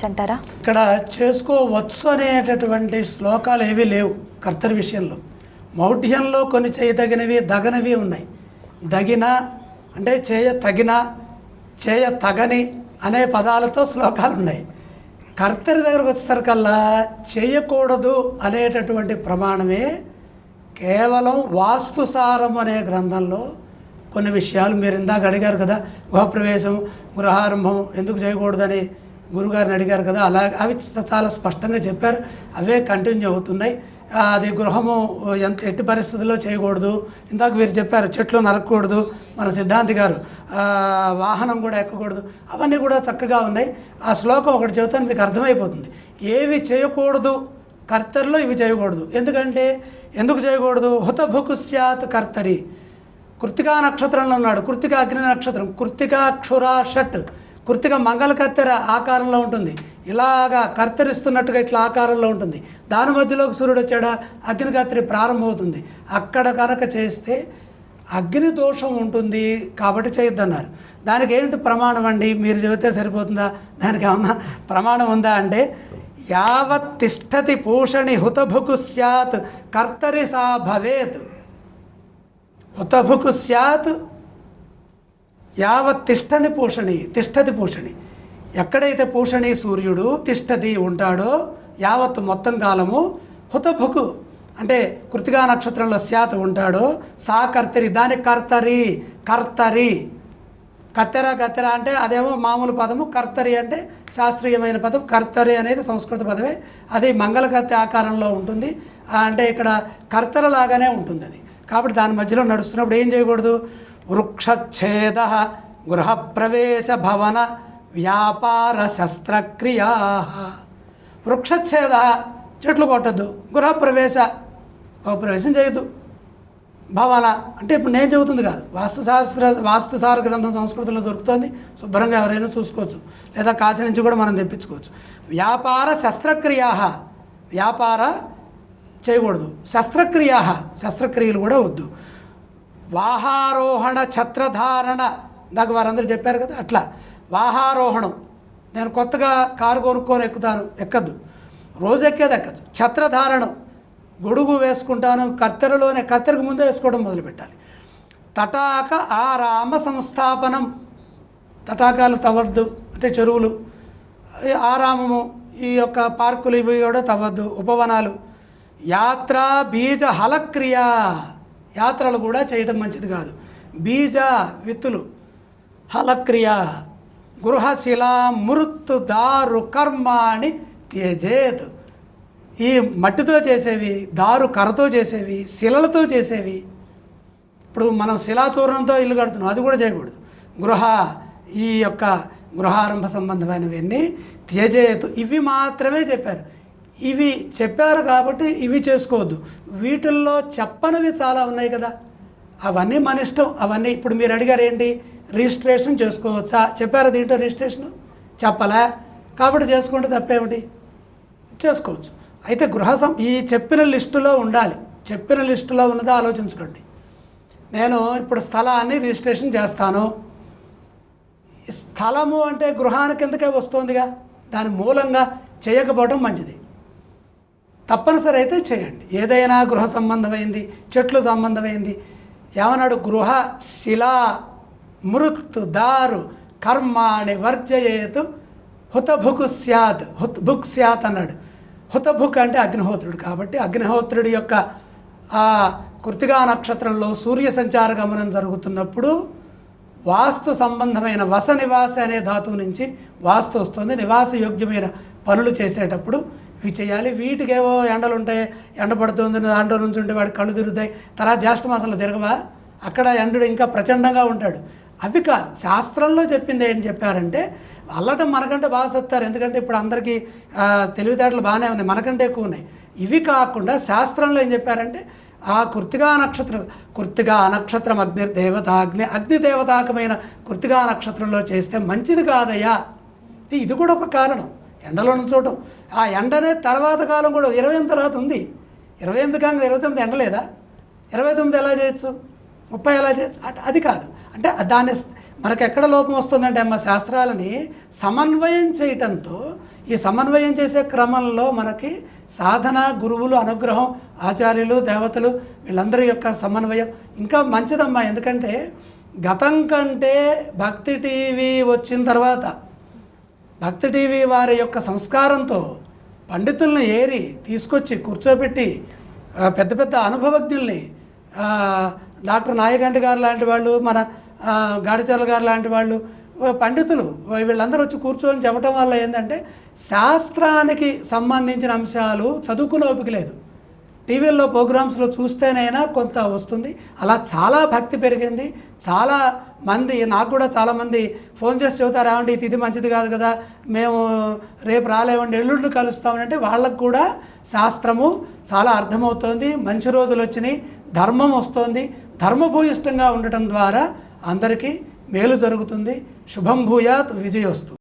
అంటారా? ఇక్కడ చేసుకోవచ్చు అనేటటువంటి శ్లోకాలు ఏవీ లేవు కర్తరి విషయంలో. మౌఢ్యంలో కొన్ని చేయదగినవి దగనవి ఉన్నాయి. దగిన అంటే చేయ తగిన, చేయ తగని అనే పదాలతో శ్లోకాలు ఉన్నాయి. కర్తరి దగ్గరకు వచ్చేసరికల్లా చేయకూడదు అనేటటువంటి ప్రమాణమే కేవలం వాస్తుసారం అనే గ్రంథంలో కొన్ని విషయాలు మీరు ఇందాక అడిగారు కదా, గృహప్రవేశం గృహారంభం ఎందుకు చేయకూడదని గురుగారిని అడిగారు కదా, అలా అవి చాలా స్పష్టంగా చెప్పారు. అవే కంటిన్యూ అవుతున్నాయి. అది గృహము ఎట్టి పరిస్థితుల్లో చేయకూడదు. ఇందాక మీరు చెప్పారు చెట్లు నరకకూడదు, మన సిద్ధాంతి గారు వాహనం కూడా ఎక్కకూడదు, అవన్నీ కూడా చక్కగా ఉన్నాయి. ఆ శ్లోకం ఒకటి చెబుతాను, మీకు అర్థమైపోతుంది ఏవి చేయకూడదు కర్తరిలో, ఇవి చేయకూడదు. ఎందుకు చేయకూడదు? హుతభుకు స్యాత్ కర్తరి. కృత్తికా నక్షత్రంలో ఉన్నాడు, కృత్తిక అగ్ని నక్షత్రం, కృత్తికా క్షురా షట్, కృత్తిక మంగళ కత్తెర ఆకారంలో ఉంటుంది, ఇలాగా కర్తరిస్తున్నట్టుగా ఇట్లా ఆకారంలో ఉంటుంది. దాని మధ్యలోకి సూర్యుడు వచ్చాడా, అగ్ని కత్తెరి ప్రారంభమవుతుంది. అక్కడ కనుక చేస్తే అగ్ని దోషం ఉంటుంది కాబట్టి చేయొద్దన్నారు. దానికి ఏంటి ప్రమాణం అండి? మీరు చెబితే సరిపోతుందా? దానికి ఏమన్నా ప్రమాణం ఉందా అంటే, యావత్ తిష్టతి పూషణి హుతభుకు స్యాత్ కర్తరి సా భవేత్. హుతభుకు స్యాత్ యావత్ తిష్టని పూషణి, తిష్టతి పూషణి. ఎక్కడైతే పూషణి సూర్యుడు తిష్టతి ఉంటాడో యావత్ మొత్తం కాలము, హుతభుకు అంటే కృత్తికా నక్షత్రంలో స్యాత్ ఉంటాడో సా కర్తరి, దాని కర్తరి. కర్తరి కత్తెర అంటే అదేమో మామూలు పదము, కర్తరి అంటే శాస్త్రీయమైన పదం. కర్తరి అనేది సంస్కృత పదమే, అది మంగళకత్తె ఆకారంలో ఉంటుంది. అంటే ఇక్కడ కర్తర లాగానే ఉంటుంది అది. కాబట్టి దాని మధ్యలో నడుస్తున్నప్పుడు ఏం చేయకూడదు? వృక్షఛేద, గృహప్రవేశ, భవన వ్యాపార శస్త్రక్రియా. వృక్షఛేద చెట్లు కొట్టద్దు, గృహప్రవేశం చేయొద్దు, భవన అంటే ఇప్పుడు నేను చెబుతుంది కాదు, వాస్తుసార గ్రంథం సంస్కృతంలో దొరుకుతుంది, శుభ్రంగా ఎవరైనా చూసుకోవచ్చు, లేదా కాశీ నుంచి కూడా మనం తెప్పించుకోవచ్చు. వ్యాపార శస్త్రక్రియా, వ్యాపార చేయకూడదు. శస్త్రక్రియలు కూడా వద్దు. వాహారోహణ ఛత్రధారణ, ఇందాక వారందరూ చెప్పారు కదా, అట్లా వాహారోహణం. నేను కొత్తగా కారు కొనుక్కొని ఎక్కద్దు, రోజు ఎక్కేది ఎక్కచ్చు. ఛత్రధారణం, గొడుగు వేసుకుంటాను, కత్తెరకు ముందే వేసుకోవడం మొదలుపెట్టాలి. తటాక ఆరామ సంస్థాపనం, తటాకాలు తవ్వద్దు అంటే చెరువులు, ఆరామము ఈ యొక్క పార్కులు ఇవి కూడా తవ్వద్దు, ఉపవనాలు. యాత్ర బీజ హలక్రియ, యాత్రలు కూడా చేయడం మంచిది కాదు. బీజ విత్తులు, హలక్రియ. గృహశిలా మృత్తు దారు కర్మాణి త్యజేత్. ఈ మట్టితో చేసేవి, దారు కర్రతో చేసేవి, శిలలతో చేసేవి. ఇప్పుడు మనం శిలాచూర్ణంతో ఇల్లు కడుతున్నాం, అది కూడా చేయకూడదు. ఈ యొక్క గృహారంభ సంబంధమైనవన్నీ త్యజేతు. ఇవి మాత్రమే చెప్పారు. ఇవి చెప్పారు కాబట్టి ఇవి చేసుకోవద్దు. వీటిల్లో చెప్పనివి చాలా ఉన్నాయి కదా, అవన్నీ మన ఇష్టం. అవన్నీ ఇప్పుడు మీరు అడిగారు ఏంటి, రిజిస్ట్రేషన్ చేసుకోవచ్చా చెప్పారు. దీంట్లో రిజిస్ట్రేషన్ చెప్పలే కాబట్టి చేసుకుంటే తప్పేమిటి, చేసుకోవచ్చు. అయితే ఈ చెప్పిన లిస్టులో ఉండాలి. చెప్పిన లిస్టులో ఉన్నదో ఆలోచించుకోండి. నేను ఇప్పుడు స్థలాన్ని రిజిస్ట్రేషన్ చేస్తాను, స్థలము అంటే గృహానికి కిందకే వస్తుందిగా, దాని మూలంగా చేయకపోవడం మంచిది. తప్పనిసరి అయితే చేయండి. ఏదైనా గృహ సంబంధమైంది, చెట్లు సంబంధమైంది. ఏమన్నాడు? గృహ శిలా మృత్తు దారు కర్మాణి వర్జయేతు హుతభుకు స్యాత్. భుక్ స్యాత్ అన్నాడు. హుతభుక్ అంటే అగ్నిహోత్రుడు. కాబట్టి అగ్నిహోత్రుడి యొక్క ఆ కృత్తికా నక్షత్రంలో సూర్య సంచార గమనం జరుగుతున్నప్పుడు వాస్తు సంబంధమైన వస నివాస అనే ధాతువు నుంచి వాస్తు వస్తుంది. నివాస యోగ్యమైన పనులు చేసేటప్పుడు ఇవి చేయాలి. వీటికేవో ఎండలు ఉంటాయి, ఎండ పడుతుంది, దాంట్లో నుంచి ఉంటే వాడికి కళ్ళు తిరుగుతాయి. తర్వాత జ్యేష్ఠ మాసంలో తిరగవా, అక్కడ ఎండుడు ఇంకా ప్రచండంగా ఉంటాడు. అవి కాదు, శాస్త్రంలో చెప్పింది ఏం చెప్పారంటే, అల్లటం మనకంటే బాగా చెప్తారు, ఎందుకంటే ఇప్పుడు అందరికీ తెలివితేటలు బాగానే ఉన్నాయి, మనకంటే ఎక్కువ ఉన్నాయి. ఇవి కాకుండా శాస్త్రంలో ఏం చెప్పారంటే, ఆ కృత్తికా నక్షత్రం అగ్నిదేవతాకమైన కృత్తికా నక్షత్రంలో చేస్తే మంచిది కాదయ్యా. ఇది కూడా ఒక కారణం, ఎండలో నుంచోవటం. ఆ ఎండనే తర్వాత కాలం కూడా 28 తర్వాత ఉంది. 28 కాగా 29 ఎండలేదా? 29 ఎలా చేయొచ్చు, 30 ఎలా చేయొచ్చు? అది కాదు. అంటే దాన్ని మనకు ఎక్కడ లోపం వస్తుందంటే, శాస్త్రాలని సమన్వయం చేయటంతో ఈ సమన్వయం చేసే క్రమంలో మనకి సాధన, గురువులు అనుగ్రహం, ఆచార్యులు, దేవతలు వీళ్ళందరి యొక్క సమన్వయం ఇంకా మంచిదమ్మా. ఎందుకంటే గతం కంటే భక్తి టీవీ వచ్చిన తర్వాత భక్తి టీవీ వారి యొక్క సంస్కారంతో పండితులను ఏరి తీసుకొచ్చి కూర్చోబెట్టి పెద్ద పెద్ద అనుభవజ్ఞుల్ని డాక్టర్ నాయకంటి గారు లాంటి వాళ్ళు, మన గాడిచర్ల గారు లాంటి వాళ్ళు, పండితులు వీళ్ళందరూ వచ్చి కూర్చొని చెప్పడం వల్ల ఏంటంటే శాస్త్రానికి సంబంధించిన అంశాలు చదువుకునే ఓపిక లేదు. టీవీల్లో ప్రోగ్రామ్స్లో చూస్తేనైనా కొంత వస్తుంది. అలా చాలా భక్తి పెరిగింది. చాలా మంది, నాకు కూడా చాలామంది ఫోన్ చేసి చెబుతారు, ఏమంటే ఈ తిథి మంచిది కాదు కదా, మేము రేపు రాలేమండి, ఎల్లుండి కలుస్తామనంటే వాళ్ళకు కూడా శాస్త్రము చాలా అర్థమవుతోంది. మంచి రోజులు వచ్చినాయి, ధర్మం వస్తోంది. ధర్మభూయిష్టంగా ఉండటం ద్వారా అందరికీ మేలు జరుగుతుంది. శుభం భూయాత్, విజయోస్తు.